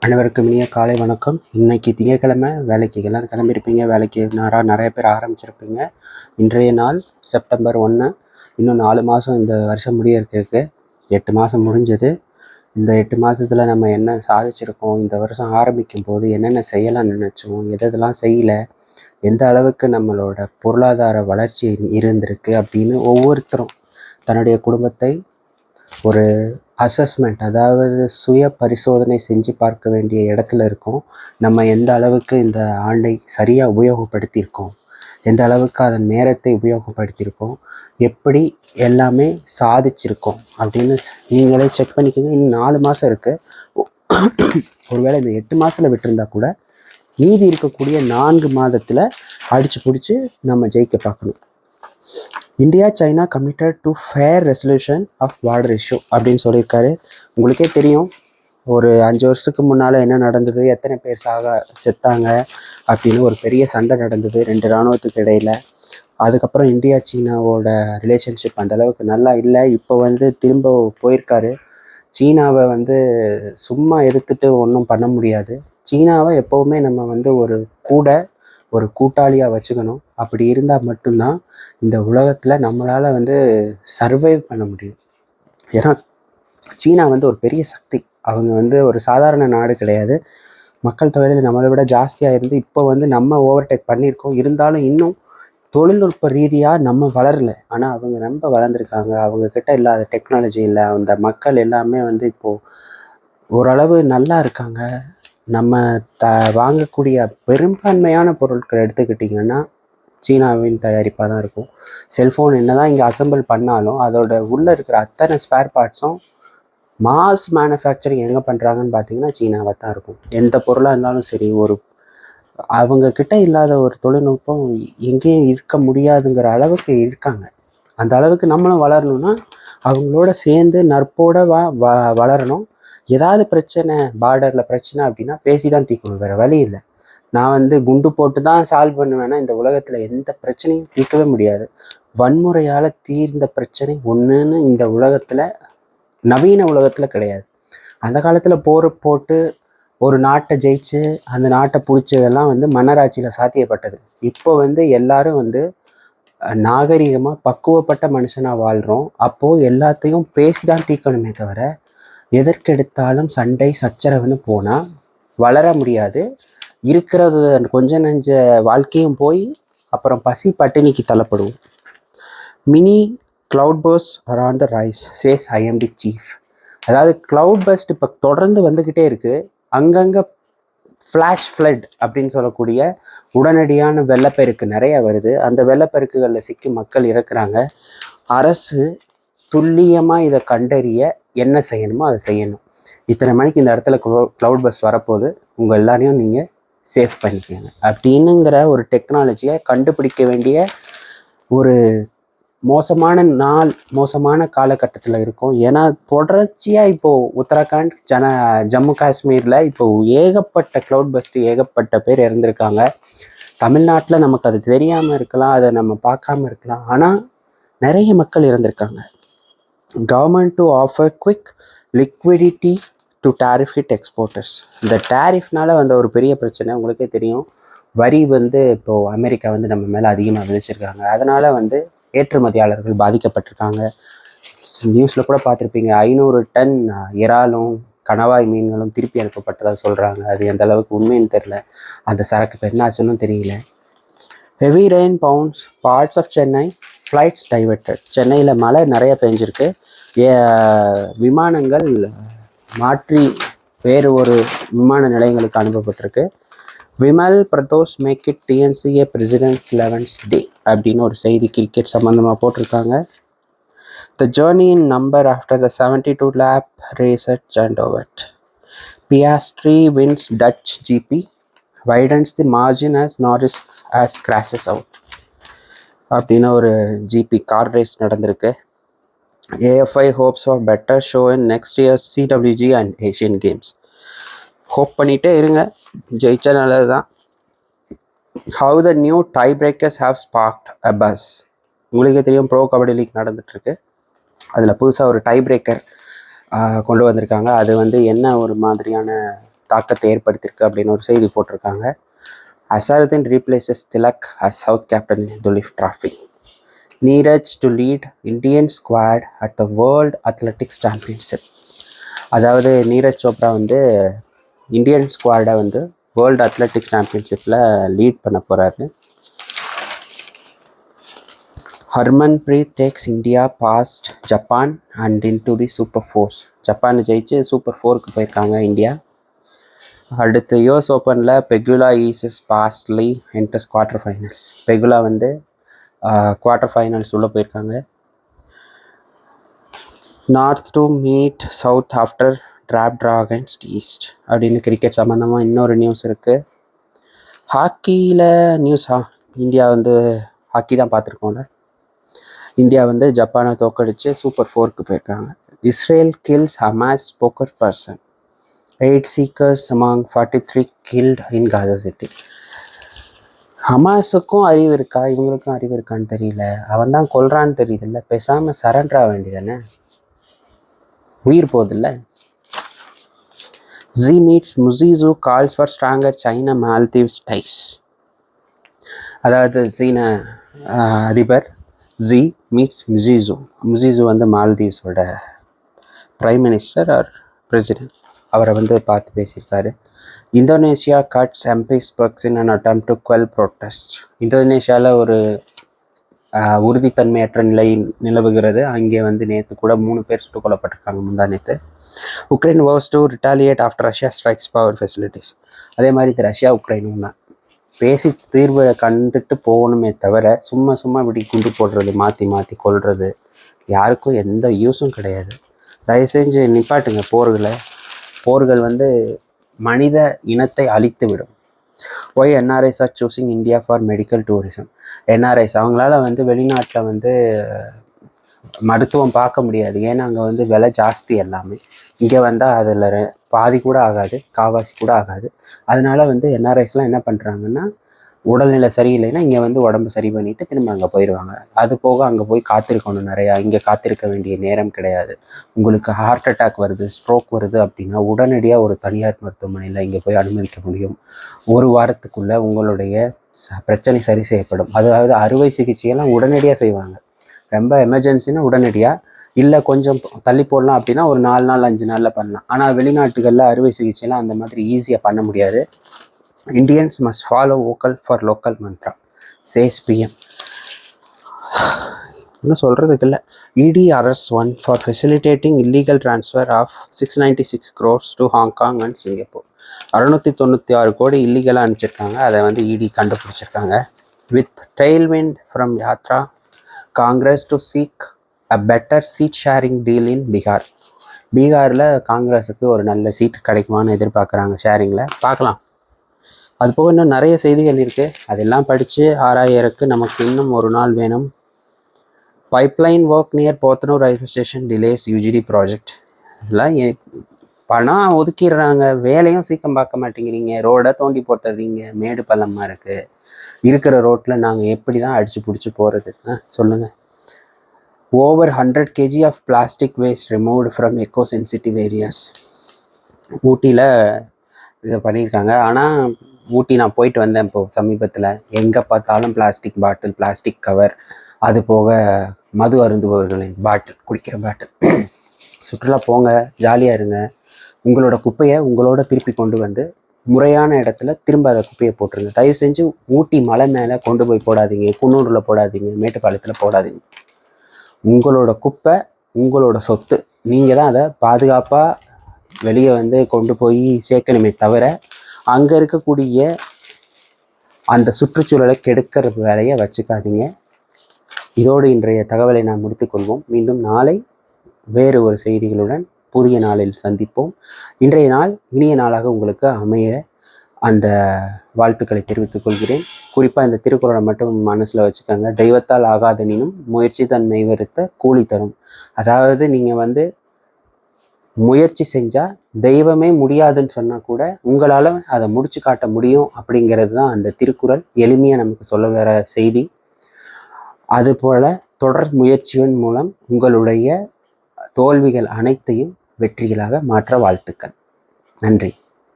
அனைவருக்கும் இனிய காலை வணக்கம். இன்னைக்கு திங்கட்கிழமை, வேலைக்கு எல்லோரும் கிளம்பியிருப்பீங்க. வேலைக்கு நிறைய பேர் ஆரம்பிச்சிருப்பீங்க. இன்றைய நாள் செப்டம்பர் 1. இன்னும் 4 மாதம் இந்த வருஷம் முடியறதுக்கு 8 மாதம் முடிஞ்சது. இந்த 8 மாதத்தில் நம்ம என்ன சாதிச்சிருக்கோம், இந்த வருஷம் ஆரம்பிக்கும் போது என்னென்ன செய்யலாம்னு நினச்சோம், எதெல்லாம் செய்யலை, எந்த அளவுக்கு நம்மளோட பொருளாதார வளர்ச்சி இருந்திருக்கு அப்படின்னு ஒவ்வொருத்தரும் தன்னுடைய குடும்பத்தை ஒரு அசஸ்மெண்ட், அதாவது சுய பரிசோதனை செஞ்சு பார்க்க வேண்டிய இடத்துல இருக்கோம். நம்ம எந்த அளவுக்கு இந்த ஆண்டை சரியாக உபயோகப்படுத்தியிருக்கோம், எந்த அளவுக்கு அதன் நேரத்தை உபயோகப்படுத்தியிருக்கோம், எப்படி எல்லாமே சாதிச்சிருக்கோம் அப்படின்னு நீங்களே செக் பண்ணிக்கோங்க. இன்னும் 4 மாதம் இருக்குது. ஒருவேளை இந்த 8 மாதத்தில் விட்டுருந்தா கூட மீதி இருக்கக்கூடிய 4 மாதத்தில் அடித்து பிடிச்சி நம்ம ஜெயிக்க பார்க்கணும். India China committed to fair resolution of border issue அப்படின்னு சொல்லியிருக்காரு. உங்களுக்கே தெரியும், ஒரு 5 வருஷத்துக்கு முன்னால் என்ன நடந்தது, எத்தனை பேர் செத்தாங்க அப்படின்னு ஒரு பெரிய சண்டை நடந்தது 2 இராணுவத்துக்கு இடையில். அதுக்கப்புறம் இந்தியா சீனாவோட ரிலேஷன்ஷிப் அந்தளவுக்கு நல்லா இல்லை. இப்போ திரும்ப போயிருக்காரு. சீனாவை சும்மா எதிர்த்துட்டு ஒன்றும் பண்ண முடியாது. சீனாவை எப்போவுமே நம்ம ஒரு கூட்டாளியாக வச்சுக்கணும். அப்படி இருந்தால் மட்டும்தான் இந்த உலகத்தில் நம்மளால் சர்வைவ் பண்ண முடியும். ஏன்னா சீனா ஒரு பெரிய சக்தி. அவங்க ஒரு சாதாரண நாடு கிடையாது. மக்கள் தொகையில் நம்மளை விட ஜாஸ்தியாக இருந்து இப்போ நம்ம ஓவர்டேக் பண்ணியிருக்கோம். இருந்தாலும் இன்னும் தொழில்நுட்ப ரீதியாக நம்ம வளரலை. ஆனால் அவங்க ரொம்ப வளர்ந்துருக்காங்க. அவங்கக்கிட்ட இல்லாத டெக்னாலஜி இல்லை. அந்த மக்கள் எல்லாமே இப்போது ஓரளவு நல்லா இருக்காங்க. நம்ம வாங்கக்கூடிய பெரும்பான்மையான பொருட்கள் எடுத்துக்கிட்டிங்கன்னா சீனாவின் தயாரிப்பாக தான் இருக்கும். செல்ஃபோன் என்ன தான் இங்கே அசம்பிள் பண்ணாலும் அதோட உள்ளே இருக்கிற அத்தனை ஸ்பேர் பார்ட்ஸும் மாஸ் மேனுஃபேக்சரிங் எங்கே பண்ணுறாங்கன்னு பார்த்தீங்கன்னா சீனாவை தான் இருக்கும். எந்த பொருளாக இருந்தாலும் சரி, அவங்கக்கிட்ட இல்லாத ஒரு தொழில்நுட்பம் எங்கேயும் இருக்க முடியாதுங்கிற அளவுக்கு இருக்காங்க. அந்த அளவுக்கு நம்மளும் வளரணும்னா அவங்களோட சேர்ந்து நட்போடு வளரணும். ஏதாவது பிரச்சனை, பார்டரில் பிரச்சனை அப்படின்னா பேசி தான் தீர்க்கணும், வேறு வழி இல்லை. நான் குண்டு போட்டு தான் சால்வ் பண்ணுவேன்னா இந்த உலகத்தில் எந்த பிரச்சனையும் தீர்க்கவே முடியாது. வன்முறையால் தீர்ந்த பிரச்சனை ஒன்றுன்னு இந்த உலகத்தில், நவீன உலகத்தில் கிடையாது. அந்த காலத்தில் போர் போட்டு ஒரு நாட்டை ஜெயிச்சு அந்த நாட்டை பிடிச்சதெல்லாம் மன்னராட்சியில் சாத்தியப்பட்டது. இப்போ எல்லாரும் நாகரிகமாக பக்குவப்பட்ட மனுஷனாக வாழ்கிறோம். அப்போது எல்லாத்தையும் பேசி தான் தீர்க்கணுமே தவிர எதற்கெடுத்தாலும் சண்டை சச்சரவுன்னு போனால் வளர முடியாது. இருக்கிறது கொஞ்சம் நெஞ்ச வாழ்க்கையும் போய் அப்புறம் பசி பட்டினிக்கு தள்ளப்படுவோம். Mini cloud burst are on the rise says IMD chief. அதாவது கிளவுட் பர்ஸ்ட் இப்போ தொடர்ந்து வந்துக்கிட்டே இருக்குது. அங்கங்கே ஃப்ளாஷ் ஃப்ளட் அப்படின்னு சொல்லக்கூடிய உடனடியான வெள்ளப்பெருக்கு நிறைய வருது. அந்த வெள்ளப்பெருக்குகளில் சிக்கி மக்கள் இறக்குறாங்க. அரசு துல்லியமாக இதை கண்டறிய என்ன செய்யணுமோ அதை செய்யணும். இத்தனை மணிக்கு இந்த இடத்துல க்ளவுட் பஸ் வரப்போகுது, உங்கள் எல்லாரையும் நீங்கள் சேஃப் பண்ணிக்கோங்க அப்படின்னுங்கிற ஒரு டெக்னாலஜியை கண்டுபிடிக்க வேண்டிய ஒரு மோசமான காலகட்டத்தில் இருக்கும். ஏன்னா தொடர்ச்சியாக இப்போது உத்தரகாண்ட், ஜம்மு காஷ்மீரில் இப்போது ஏகப்பட்ட க்ளவுட் பஸ்ட்டு ஏகப்பட்ட பேர் இறந்துருக்காங்க. தமிழ்நாட்டில் நமக்கு அது தெரியாமல் இருக்கலாம், அதை நம்ம பார்க்காம இருக்கலாம். ஆனால் நிறைய மக்கள் இறந்துருக்காங்க. Government to offer quick liquidity to tariff hit exporters. இந்த டேரிஃப்னால ஒரு பெரிய பிரச்சனை உங்களுக்கே தெரியும். வரி இப்போது அமெரிக்கா நம்ம மேலே அதிகமாக விதிச்சிருக்காங்க. அதனால் ஏற்றுமதியாளர்கள் பாதிக்கப்பட்டிருக்காங்க. நியூஸில் கூட பார்த்துருப்பீங்க, 500 டன் இறாலும் கணவாய் மீன்களும் திருப்பி அனுப்பப்பட்டதாக சொல்கிறாங்க. அது எந்த அளவுக்கு உண்மைன்னு தெரில. அந்த சரக்கு இப்போ என்னாச்சுன்னு தெரியல. Heavy rain pounds parts of Chennai, flights diverted. சென்னையில் மழை நிறைய பெஞ்சிருக்கு. விமானங்கள் மாற்றி வேறு ஒரு விமான நிலையங்களுக்கு அனுப்பப்பட்டிருக்கு. Vimal Pradosh make it TNCA president's 11th day அப்படின்னு ஒரு செய்தி கிரிக்கெட் சம்மந்தமாக போட்டிருக்காங்க. The journey in number after the 72 lap race at Zandvoort. Piastri wins Dutch GP, widens the margin as Norris as crashes out அப்படின்னு ஒரு ஜிபி கார் ரேஸ் நடந்திருக்கு. AFI hopes for better show in next year's CWG and Asian Games. Hope பண்ணிகிட்டே இருங்க, ஜெயிச்சா நல்லது தான். How the new tie breakers have sparked a buzz. உங்களுக்கே தெரியும், ப்ரோ கபடி லீக் நடந்துகிட்ருக்கு. அதில் புதுசாக ஒரு டை பிரேக்கர் கொண்டு வந்திருக்காங்க. அது என்ன ஒரு மாதிரியான தாக்கத்தை ஏற்படுத்தியிருக்கு அப்படின்னு ஒரு செய்தி போட்டிருக்காங்க. Azharuddin replaces Tilak as South captain in Duleep Trophy. Neeraj to lead Indian squad at the world athletics championship. அதாவது நீரஜ் சோப்ரா வந்து இந்தியன் ஸ்குவாடை வந்து வேர்ல்டு அத்லெட்டிக்ஸ் சாம்பியன்ஷிப்பில் லீட் பண்ண போகிறாரு. Harmanpreet takes India past Japan and into the super fours. Japan ஜெயிச்சு சூப்பர் ஃபோருக்கு போயிருக்காங்க இந்தியா. அடுத்து US ஓப்பனில் Pegula eases past enters quarter finals. Pegula வந்து குவார்டர் ஃபைனல்ஸ் உள்ளே போயிருக்காங்க. North to meet south after drab draw against east அப்படின்னு cricket சம்மந்தமாக இன்னொரு நியூஸ் இருக்குது. ஹாக்கியில் இந்தியா வந்து ஹாக்கி தான் பார்த்துருக்கோம்ல. இந்தியா வந்து ஜப்பானை தோக்கடிச்சு சூப்பர் ஃபோருக்கு போயிருக்காங்க. Israel kills Hamas focal person. 8 seekers among 43 killed in Gaza City. ஹமாஸுக்கும் அறிவு இருக்கா, இவங்களுக்கும் அறிவு இருக்கான்னு தெரியல. அவன் தான் கொல்றான்னு தெரியுதுல்ல, பேசாமல் சரண்டர் ஆக வேண்டியதானே, உயிர் போதில்ல. Xi meets Muizzu calls for stronger China Maldives ties. அதாவது சீன அதிபர் ஜி மீட்ஸ் முசிசு வந்து மால்தீவ்ஸோட பிரைம் மினிஸ்டர் ஆர் பிரசிடென்ட், அவரை வந்து பார்த்து பேசியிருக்காரு. Indonesia cuts MPs perks in an attempt to quell protest. இந்தோனேஷியாவில் ஒரு உறுதித்தன்மையற்ற நிலை நிலவுகிறது. அங்கே வந்து நேற்று கூட 3 பேர் சுட்டுக் கொல்லப்பட்டிருக்காங்க முந்தா நேற்று. Ukraine was to retaliate after Russia strikes power facilities. அதே மாதிரி இது ரஷ்யா உக்ரைனும் தான் பேசி தீர்வை கண்டுட்டு போகணுமே தவிர சும்மா இப்படி குண்டு போடுறது, மாற்றி மாற்றி கொள்வது யாருக்கும் எந்த யூஸும் கிடையாது. தயவு செஞ்சு நிப்பாட்டுங்க போர்கள் வந்து மனித இனத்தை அழித்து விடும். Why NRIs are choosing India for medical tourism. NRIs அவங்களால வந்து வெளிநாட்டில் வந்து மருத்துவம் பார்க்க முடியாது, ஏன்னா அங்கே வந்து விலை ஜாஸ்தி எல்லாமே. இங்கே வந்தால் அதில் பாதி கூட ஆகாது, காவாசி கூட ஆகாது. அதனால வந்து என்ஆர்ஐஸ்லாம் என்ன பண்ணுறாங்கன்னா, உடல்நிலை சரியில்லைன்னா இங்கே வந்து உடம்பு சரி பண்ணிவிட்டு திரும்ப அங்கே போயிடுவாங்க. அது போக அங்கே போய் காத்திருக்கணும் நிறையா. இங்கே காத்திருக்க வேண்டிய நேரம் கிடையாது. உங்களுக்கு ஹார்ட் அட்டாக் வருது, ஸ்ட்ரோக் வருது அப்படின்னா உடனடியாக ஒரு தனியார் மருத்துவமனையில் இங்கே போய் அனுமதிக்க முடியும். 1 வாரத்துக்குள்ளே உங்களுடைய பிரச்சனை சரி செய்யப்படும். அதாவது அறுவை சிகிச்சையெல்லாம் உடனடியாக செய்வாங்க. ரொம்ப எமர்ஜென்சின்னா உடனடியாக, இல்லை கொஞ்சம் தள்ளி போடலாம் அப்படின்னா ஒரு 4 நாள் 5 நாளில் பண்ணலாம். ஆனால் வெளிநாட்டுகளில் அறுவை சிகிச்சைலாம் அந்த மாதிரி ஈஸியாக பண்ண முடியாது. Indians must follow vocal for local mantra, says PM. இன்னும் சொல்கிறதுக்கு இல்லை. ED arrests one for facilitating illegal transfer of 696 crores to Hong Kong and Singapore. 696 கோடி இல்லீகலாக அனுப்பிச்சிருக்காங்க. அதை வந்து ED கண்டுபிடிச்சிருக்காங்க. With tailwind from Yatra, Congress to seek a better seat sharing deal in Bihar. பீகாரில் காங்கிரஸுக்கு ஒரு நல்ல சீட் கிடைக்குமான்னு எதிர்பார்க்குறாங்க. ஷேரிங்கில் பார்க்கலாம். அது போக இன்னும் நிறைய செய்திகள் இருக்குது, அதெல்லாம் படித்து ஆராயறதுக்கு நமக்கு இன்னும் ஒரு நாள் வேணும். Pipeline work near Podanur railway station delays UGD project. இதெல்லாம் பணம் ஒதுக்கிடுறாங்க, வேலையும் சீக்கிரம் பார்க்க மாட்டேங்கிறீங்க, ரோடை தோண்டி போட்டுடுறீங்க, மேடு பள்ளமாக இருக்குது. இருக்கிற ரோட்டில் நாங்கள் எப்படி தான் அடித்து பிடிச்சி போகிறது சொல்லுங்கள். Over 100 kg of plastic waste removed from eco sensitive areas. ஊட்டியில் இதை பண்ணியிருக்காங்க. ஆனால் ஊட்டி நான் போயிட்டு வந்தேன் இப்போ சமீபத்தில். எங்கே பார்த்தாலும் பிளாஸ்டிக் பாட்டில், பிளாஸ்டிக் கவர், அது போக மது அருந்துபவர்களின் பாட்டில், குடிக்கிற பாட்டில். சுற்றுலா போங்க, ஜாலியாக இருங்க. உங்களோட குப்பையை உங்களோட திருப்பி கொண்டு வந்து முறையான இடத்துல திரும்ப அதை குப்பையை போட்டுருங்க. தயவு செஞ்சு ஊட்டி மலை மேலே கொண்டு போய் போடாதீங்க, குன்னூரில் போடாதீங்க, மேட்டுப்பாளையத்தில் போடாதீங்க. உங்களோட குப்பை உங்களோட சொத்து, நீங்கள் தான் அதை பாதுகாப்பாக வெளியே வந்து கொண்டு போய் சேர்க்கணுமே தவிர அங்கே இருக்கக்கூடிய அந்த சுற்றுச்சூழலை கெடுக்கிற வேலையை வச்சுக்காதீங்க. இதோடு இன்றைய தகவலை நாம் முடித்துக்கொள்வோம். மீண்டும் நாளை வேறு ஒரு செய்திகளுடன் புதிய நாளில் சந்திப்போம். இன்றைய நாள் இனிய நாளாக உங்களுக்கு அமைய அந்த வாழ்த்துக்களை தெரிவித்துக் கொள்கிறேன். குறிப்பாக இந்த திருக்குறளை மட்டும் மனசில் வச்சுக்கோங்க. தெய்வத்தால் ஆகாதனினும் முயற்சி தன்மை வருத்த கூலி தரும். அதாவது நீங்கள் வந்து முயற்சி செஞ்சால் தெய்வமே முடியாதுன்னு சொன்னால் கூட உங்களால் அதை முடிச்சு காட்ட முடியும் அப்படிங்கிறது தான் அந்த திருக்குறள் எளிமையாக நமக்கு சொல்ல வர செய்தி. அதுபோல் தொடர் முயற்சியின் மூலம் உங்களுடைய தோல்விகள் அனைத்தையும் வெற்றிகளாக மாற்ற வாழ்த்துக்கள். நன்றி.